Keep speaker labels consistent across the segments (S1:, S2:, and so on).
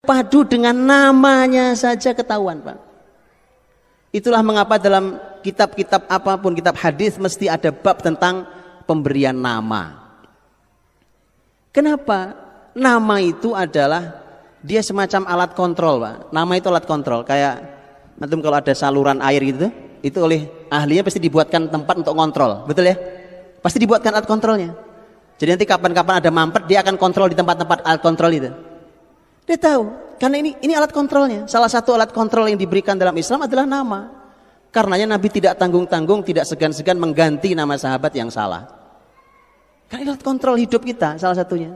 S1: padu dengan namanya saja ketahuan, Pak. Itulah mengapa dalam kitab-kitab apapun, kitab hadis mesti ada bab tentang pemberian nama. Kenapa? Nama itu adalah dia semacam alat kontrol, Pak. Nama itu alat kontrol. Kayak antum kalau ada saluran air gitu, itu oleh ahlinya pasti dibuatkan tempat untuk kontrol, betul ya? Pasti dibuatkan alat kontrolnya. Jadi nanti kapan-kapan ada mampet, dia akan kontrol di tempat-tempat alat kontrol itu. Dia tahu, karena ini alat kontrolnya. Salah satu alat kontrol yang diberikan dalam Islam adalah nama. Karenanya Nabi tidak tanggung-tanggung, tidak segan-segan mengganti nama sahabat yang salah. Karena ini alat kontrol hidup kita, salah satunya.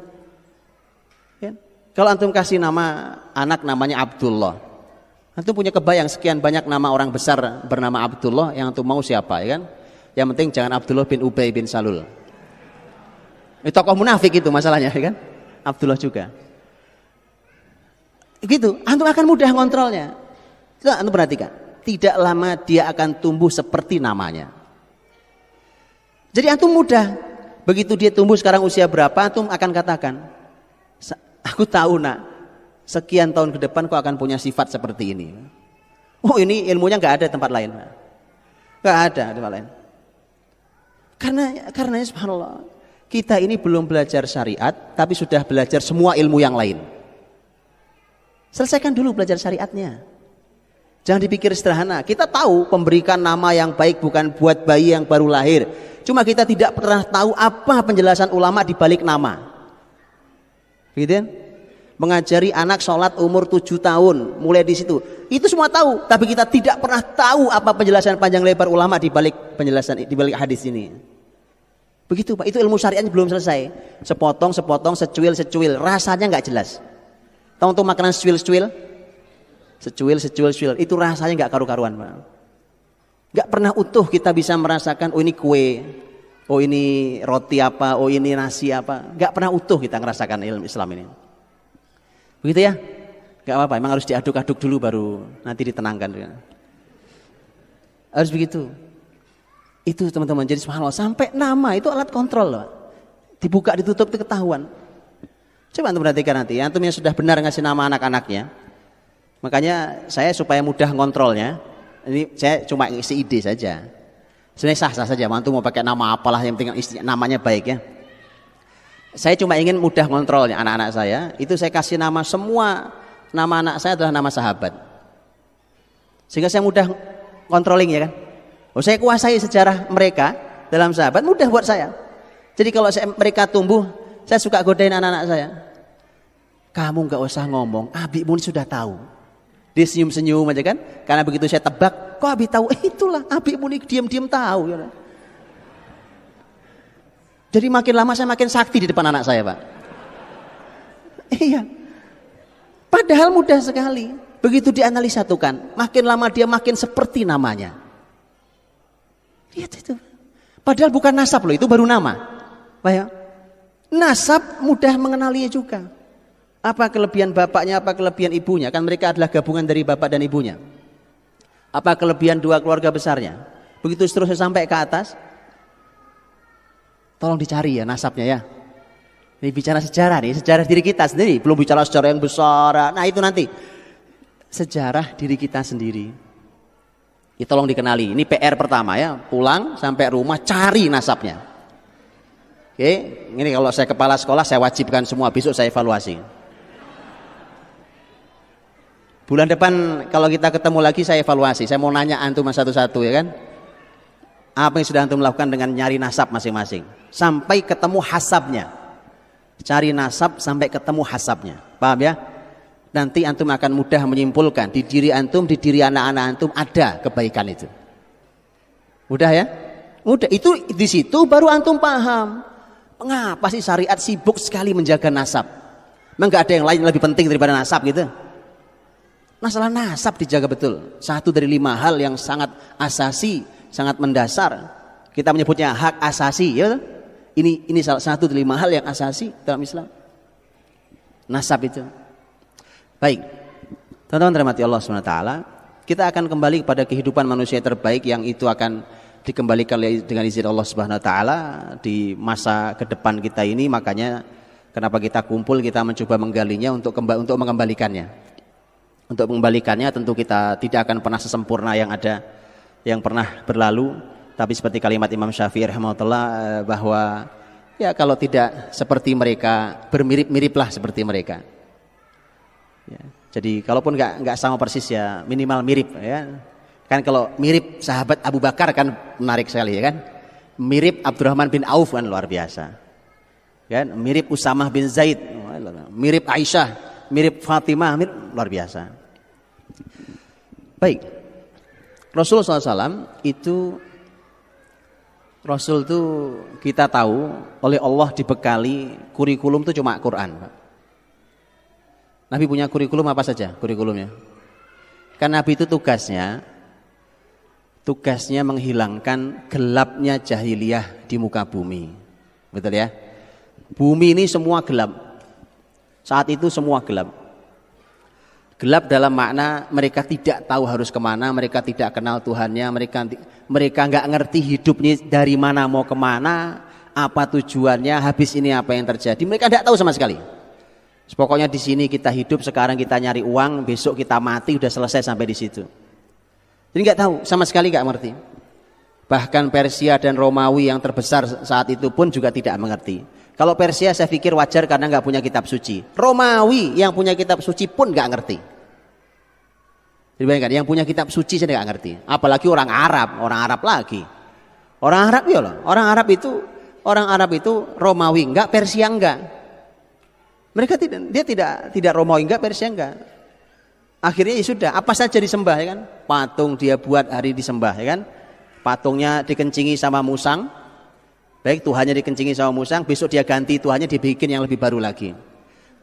S1: Ya? Kalau antum kasih nama anak namanya Abdullah, antum punya kebayang sekian banyak nama orang besar bernama Abdullah, yang antum mau siapa, ya kan? Yang penting jangan Abdullah bin Ubay bin Salul. Ini tokoh munafik itu masalahnya, ya kan? Abdullah juga. Gitu, antum akan mudah ngontrolnya. Coba antum perhatikan, tidak lama dia akan tumbuh seperti namanya. Jadi antum mudah, begitu dia tumbuh sekarang usia berapa, antum akan katakan, aku tahu nak, sekian tahun ke depan kau akan punya sifat seperti ini. Oh ini ilmunya nggak ada tempat lain, nggak ada tempat lain. Karena subhanallah, kita ini belum belajar syariat, tapi sudah belajar semua ilmu yang lain. Selesaikan dulu belajar syariatnya. Jangan dipikir sederhana. Kita tahu memberikan nama yang baik bukan buat bayi yang baru lahir. Cuma kita tidak pernah tahu apa penjelasan ulama di balik nama. Gitu kan? Mengajari anak sholat umur 7 tahun, mulai di situ. Itu semua tahu, tapi kita tidak pernah tahu apa penjelasan panjang lebar ulama di balik penjelasan di balik hadis ini. Begitu Pak, itu ilmu syariatnya belum selesai. Sepotong, secuil, rasanya nggak jelas. Tahu untuk makanan secuil, itu rasanya nggak karu-karuan, Pak. Nggak pernah utuh kita bisa merasakan, oh ini kue, oh ini roti apa, oh ini nasi apa. Nggak pernah utuh kita merasakan ilmu Islam ini. Begitu ya? Nggak apa-apa, emang harus diaduk-aduk dulu baru nanti ditenangkan. Harus begitu. Itu teman-teman, jadi subhanallah, sampai nama itu alat kontrol loh. Dibuka, ditutup, itu ketahuan. Coba antum perhatikan nanti, antum yang sudah benar ngasih nama anak-anaknya. Makanya saya supaya mudah ngontrolnya, ini saya cuma ngisi ide saja. Sebenarnya sah-sah saja, antum mau pakai nama apalah, yang penting namanya baik ya. Saya cuma ingin mudah ngontrolnya anak-anak saya, itu saya kasih nama semua, nama anak saya adalah nama sahabat. Sehingga saya mudah controlling ya kan. Oh, saya kuasai sejarah mereka dalam sahabat, mudah buat saya. Jadi kalau mereka tumbuh, saya suka godain anak-anak saya. Kamu nggak usah ngomong, Abi Muni sudah tahu. Dia senyum-senyum aja kan, karena begitu saya tebak, kok Abi tahu? Itulah Abi Muni diam-diam tahu. Ya. Jadi makin lama saya makin sakti di depan anak saya, Pak. Iya. Padahal mudah sekali. Begitu dianalisa tuh kan, makin lama dia makin seperti namanya. Lihat itu. Padahal bukan nasab loh, itu baru nama. Baik. Nasab mudah mengenalinya juga. Apa kelebihan bapaknya, apa kelebihan ibunya? Kan mereka adalah gabungan dari bapak dan ibunya. Apa kelebihan dua keluarga besarnya? Begitu seterusnya sampai ke atas, tolong dicari ya nasabnya ya. Ini bicara sejarah nih, sejarah diri kita sendiri. Belum bicara sejarah yang besar. Nah itu nanti. Sejarah diri kita sendiri. Ya, tolong dikenali. Ini PR pertama ya. Pulang sampai rumah cari nasabnya. Oke, ini kalau saya kepala sekolah saya wajibkan semua, besok saya evaluasi. Bulan depan kalau kita ketemu lagi saya evaluasi. Saya mau nanya antum satu-satu ya kan. Apa yang sudah antum lakukan dengan nyari nasab masing-masing. Sampai ketemu hasabnya. Cari nasab sampai ketemu hasabnya. Paham ya? Nanti antum akan mudah menyimpulkan di diri antum, di diri anak-anak antum ada kebaikan itu. Mudah ya? Mudah. Itu di situ baru antum paham. Mengapa sih syariat sibuk sekali menjaga nasab? Memang nggak ada yang lain lebih penting daripada nasab gitu? Masalah nasab dijaga betul. Satu dari 5 hal yang sangat asasi, sangat mendasar. Kita menyebutnya hak asasi, ya. Ini salah satu dari 5 hal yang asasi dalam Islam. Nasab itu. Baik. Teman-teman dirahmati Allah SWT, kita akan kembali kepada kehidupan manusia terbaik yang itu akan dikembalikan dengan izin Allah Subhanahu wa taala di masa ke depan kita ini. Makanya kenapa kita kumpul, kita mencoba menggalinya untuk mengembalikannya. Untuk mengembalikannya tentu kita tidak akan pernah sesempurna yang ada, yang pernah berlalu. Tapi seperti kalimat Imam Syafi'i rahimahullah bahwa ya kalau tidak seperti mereka, bermirip-miriplah seperti mereka. Ya, jadi kalaupun nggak sama persis ya minimal mirip ya. Kan kalau mirip sahabat Abu Bakar kan menarik sekali ya kan. Mirip Abdurrahman bin Auf kan luar biasa. Kan mirip Usamah bin Zaid, mirip Aisyah, mirip Fatimah, mirip, luar biasa. Baik, Rasulullah SAW itu Rasul itu kita tahu oleh Allah dibekali kurikulum itu cuma Quran, Pak. Nabi punya kurikulum apa saja kurikulumnya? Kan Nabi itu tugasnya menghilangkan gelapnya jahiliyah di muka bumi, betul ya? Bumi ini semua gelap. Saat itu semua gelap. Gelap dalam makna mereka tidak tahu harus kemana, mereka tidak kenal Tuhannya, mereka nggak ngerti hidupnya dari mana mau kemana, apa tujuannya, habis ini apa yang terjadi, mereka tidak tahu sama sekali. Pokoknya di sini kita hidup, sekarang kita nyari uang, besok kita mati, udah selesai sampai di situ. Jadi nggak tahu, sama sekali nggak mengerti. Bahkan Persia dan Romawi yang terbesar saat itu pun juga tidak mengerti. Kalau Persia saya pikir wajar karena nggak punya kitab suci. Romawi yang punya kitab suci pun nggak ngerti. Jadi bayangkan, yang punya kitab suci saya nggak ngerti. Apalagi orang Arab lagi. Orang Arab ya loh. Orang Arab itu Romawi enggak, Persia enggak. Mereka tidak Romawi enggak, Persia enggak. Akhirnya ya sudah, apa saja disembah ya kan? Patung dia buat hari disembah ya kan? Patungnya dikencingi sama musang. Baik, Tuhannya dikencingi sama musang, besok dia ganti Tuhannya, dibikin yang lebih baru lagi.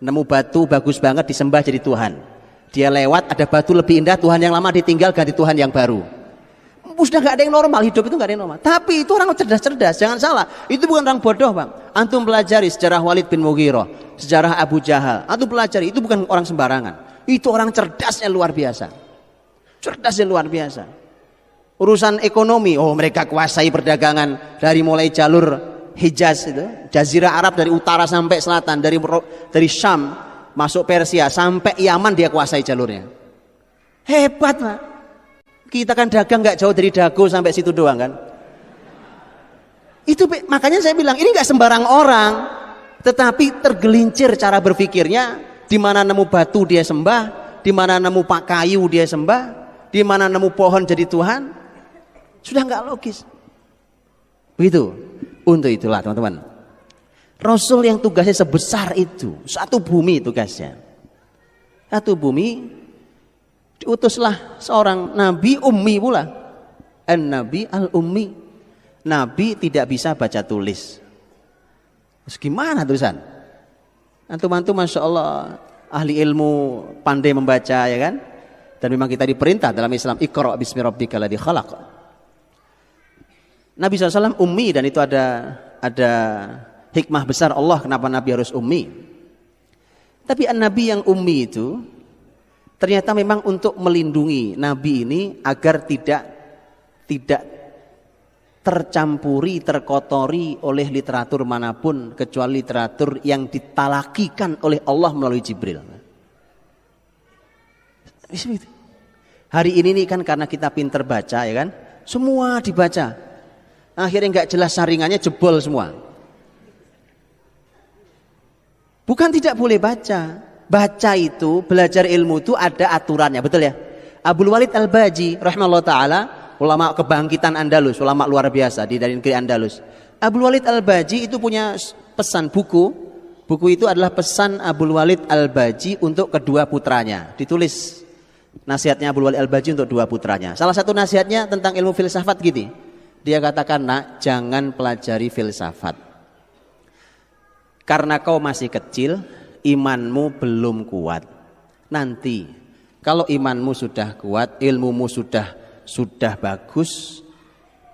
S1: Nemu batu bagus banget disembah jadi Tuhan. Dia lewat ada batu lebih indah, Tuhan yang lama ditinggal ganti Tuhan yang baru. Sudah nggak ada yang normal, hidup itu nggak ada yang normal. Tapi itu orang cerdas-cerdas, jangan salah. Itu bukan orang bodoh, Bang. Antum pelajari sejarah Walid bin Mughirah, sejarah Abu Jahal. Antum pelajari, itu bukan orang sembarangan. Itu orang cerdasnya luar biasa. Cerdasnya luar biasa. Urusan ekonomi, oh mereka kuasai perdagangan dari mulai jalur Hijaz itu, Jazirah Arab dari utara sampai selatan, dari Syam masuk Persia sampai Yaman dia kuasai jalurnya. Hebat, Pak. Kita kan dagang nggak jauh dari Dago sampai situ doang kan. Itu makanya saya bilang ini nggak sembarang orang, tetapi tergelincir cara berpikirnya. Di mana nemu batu dia sembah, di mana nemu pak kayu dia sembah, di mana nemu pohon jadi Tuhan. Sudah nggak logis. Begitu. Untuk itulah teman-teman, Rasul yang tugasnya sebesar itu, satu bumi tugasnya, satu bumi, diutuslah seorang nabi ummi pula, an-nabi al-ummi. Nabi tidak bisa baca tulis. Terus gimana tulisan? Antum-antum masya Allah ahli ilmu, pandai membaca ya kan? Dan memang kita diperintah dalam Islam, Iqra bismi rabbikal ladzi khalaq. Nabi SAW ummi, dan itu ada hikmah besar Allah kenapa Nabi harus ummi. Tapi Nabi yang ummi itu ternyata memang untuk melindungi Nabi ini agar tidak tercampuri, terkotori oleh literatur manapun kecuali literatur yang ditalakikan oleh Allah melalui Jibril. Hari ini nih kan karena kita pinter baca ya kan, semua dibaca. Akhirnya nggak jelas saringannya, jebol semua. Bukan tidak boleh baca. Baca itu, belajar ilmu itu ada aturannya, betul ya? Abdul Walid Al-Baji rahimahullah ta'ala, ulama kebangkitan Andalus, ulama luar biasa dari negeri Andalus. Abdul Walid Al-Baji itu punya pesan buku. Buku itu adalah pesan Abdul Walid Al-Baji untuk kedua putranya. Ditulis nasihatnya Abdul Walid Al-Baji untuk dua putranya. Salah satu nasihatnya tentang ilmu filsafat gini. Dia katakan, nak, jangan pelajari filsafat. Karena kau masih kecil, imanmu belum kuat. Nanti, kalau imanmu sudah kuat, ilmumu sudah bagus,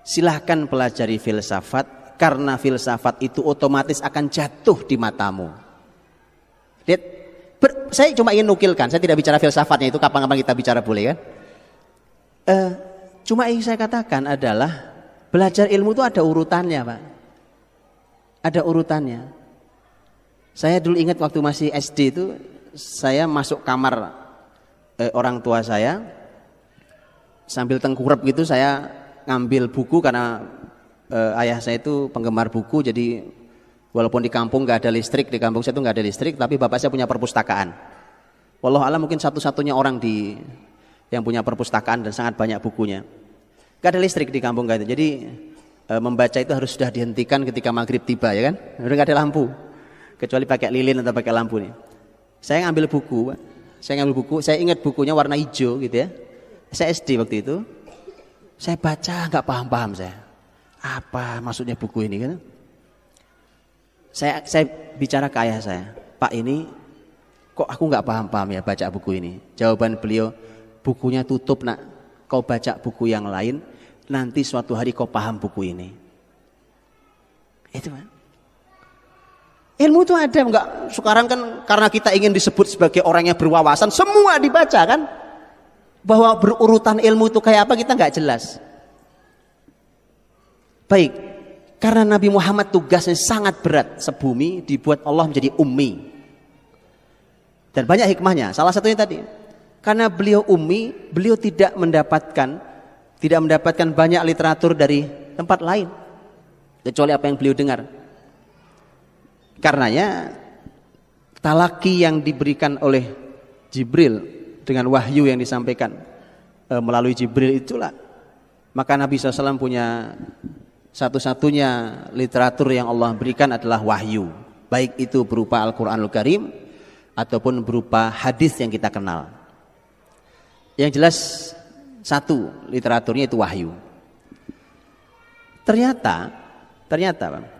S1: silahkan pelajari filsafat. Karena filsafat itu otomatis akan jatuh di matamu. Lihat, saya cuma ingin nukilkan, saya tidak bicara filsafatnya itu, kapan-kapan kita bicara boleh kan? Cuma yang saya katakan adalah belajar ilmu itu ada urutannya, Pak. Ada urutannya. Saya dulu ingat waktu masih SD itu, saya masuk kamar orang tua saya sambil tengkurap gitu saya ngambil buku karena ayah saya itu penggemar buku, jadi walaupun di kampung nggak ada listrik, di kampung saya itu nggak ada listrik, tapi bapak saya punya perpustakaan. Wallahu alam mungkin satu-satunya orang yang punya perpustakaan dan sangat banyak bukunya. Nggak ada listrik di kampung nggak ada, jadi membaca itu harus sudah dihentikan ketika maghrib tiba, ya kan? Udah nggak ada lampu, kecuali pakai lilin atau pakai lampu nih. Saya ngambil buku, saya ingat bukunya warna hijau gitu ya. Saya SD waktu itu, saya baca nggak paham saya. Apa maksudnya buku ini kan? Saya bicara ke ayah saya, Pak ini kok aku nggak paham ya baca buku ini. Jawaban beliau, bukunya tutup nak, kau baca buku yang lain, nanti suatu hari kau paham buku ini. Itu kan? Ilmu itu ada enggak? Sekarang kan karena kita ingin disebut sebagai orang yang berwawasan, semua dibaca kan? Bahwa berurutan ilmu itu kayak apa kita nggak jelas. Baik, karena Nabi Muhammad tugasnya sangat berat, sebumi dibuat Allah menjadi ummi. Dan banyak hikmahnya. Salah satunya tadi, karena beliau ummi, beliau tidak mendapatkan banyak literatur dari tempat lain kecuali apa yang beliau dengar. Karenanya talaki yang diberikan oleh Jibril dengan wahyu yang disampaikan melalui Jibril itulah, maka Nabi SAW punya satu-satunya literatur yang Allah berikan adalah wahyu, baik itu berupa Al-Quranul Karim ataupun berupa hadis yang kita kenal. Yang jelas satu literaturnya itu wahyu. Ternyata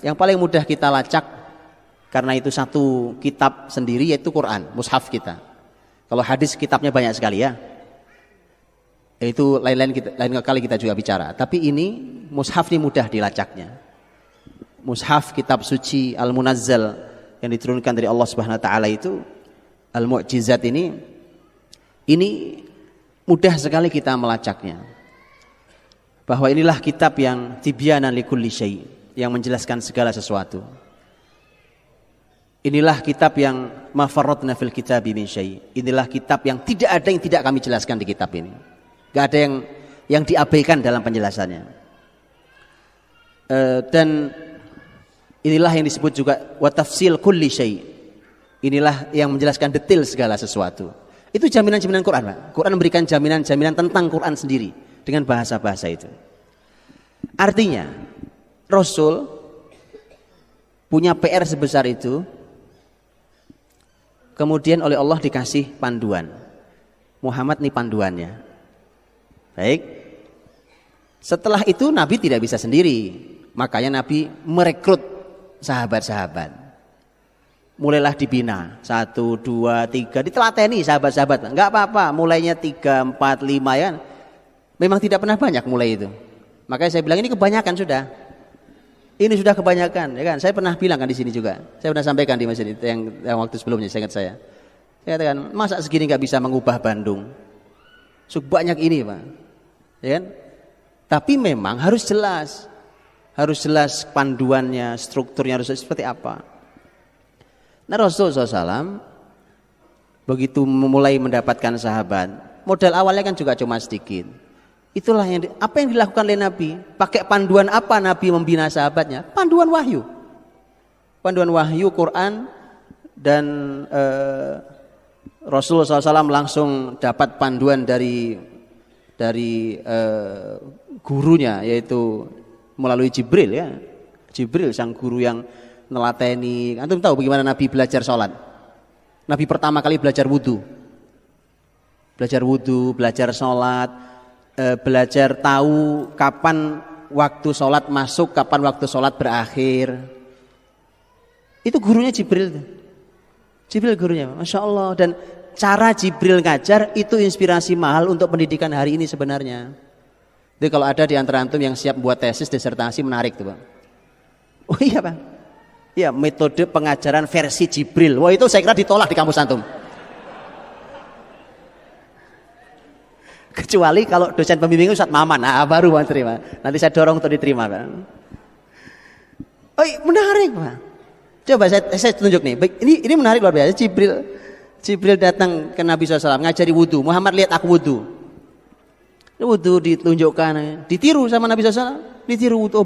S1: yang paling mudah kita lacak karena itu satu kitab sendiri yaitu Quran, mushaf kita. Kalau hadis kitabnya banyak sekali ya. Itu lain kali kita juga bicara. Tapi ini mushaf ini mudah dilacaknya. Mushaf kitab suci Al-Munazzal yang diturunkan dari Allah Subhanahu wa taala itu Al-Mu'jizat ini mudah sekali kita melacaknya. Bahwa inilah kitab yang tibyanan likulli syai', yang menjelaskan segala sesuatu. Inilah kitab yang ma farratna fil kitabi min syai'. Inilah kitab yang tidak ada yang tidak kami jelaskan di kitab ini. Gak ada yang diabaikan dalam penjelasannya. Dan inilah yang disebut juga wa tafsil kulli syai'. Inilah yang menjelaskan detail segala sesuatu. Itu jaminan-jaminan Quran, Pak. Quran memberikan jaminan-jaminan tentang Quran sendiri dengan bahasa-bahasa itu. Artinya Rasul punya PR sebesar itu, kemudian oleh Allah dikasih panduan. Muhammad nih panduannya. Baik. Setelah itu Nabi tidak bisa sendiri. Makanya Nabi merekrut sahabat-sahabat. Mulailah dibina 1, 2, 3, ditelateni sahabat-sahabat. Enggak apa-apa, mulainya 3, 4, 5 ya. Memang tidak pernah banyak mulai itu. Makanya saya bilang ini kebanyakan sudah. Ini sudah kebanyakan, ya kan? Saya pernah bilang kan di sini juga. Saya pernah sampaikan di masjid yang waktu sebelumnya, saya ingat saya. Saya katakan, masa segini nggak bisa mengubah Bandung? Sebanyak ini, Pak. Ya kan? Tapi memang harus jelas panduannya, strukturnya harus seperti apa. Nah, Rasulullah SAW begitu mulai mendapatkan sahabat, modal awalnya kan juga cuma sedikit. Itulah apa yang dilakukan oleh Nabi. Pakai panduan apa Nabi membina sahabatnya? Panduan wahyu. Panduan wahyu Quran, dan Rasulullah SAW langsung dapat panduan dari gurunya, yaitu melalui Jibril ya. Jibril sang guru yang nelateni. Antum tahu bagaimana Nabi belajar sholat? Nabi pertama kali belajar wudhu, belajar sholat, belajar tahu kapan waktu sholat masuk, kapan waktu sholat berakhir. Itu gurunya Jibril. Jibril gurunya, Masya Allah. Dan cara Jibril ngajar itu inspirasi mahal untuk pendidikan hari ini sebenarnya. Jadi kalau ada di antara antum yang siap buat tesis, disertasi, menarik tuh, Pak. Oh iya, Pak. Ya, metode pengajaran versi Jibril. Wah, itu saya kira ditolak di kampus antum. Kecuali kalau dosen pembimbing Ustadz Maman, nah baru Pak terima. Nanti saya dorong untuk diterima, Pak. Oh, menarik, Pak. Coba saya tunjuk nih. Ini menarik luar biasa. Jibril datang ke Nabi SAW ngajari wudhu. Muhammad lihat aku wudhu. Wudhu ditunjukkan, ditiru sama Nabi SAW, ditiru wudhu.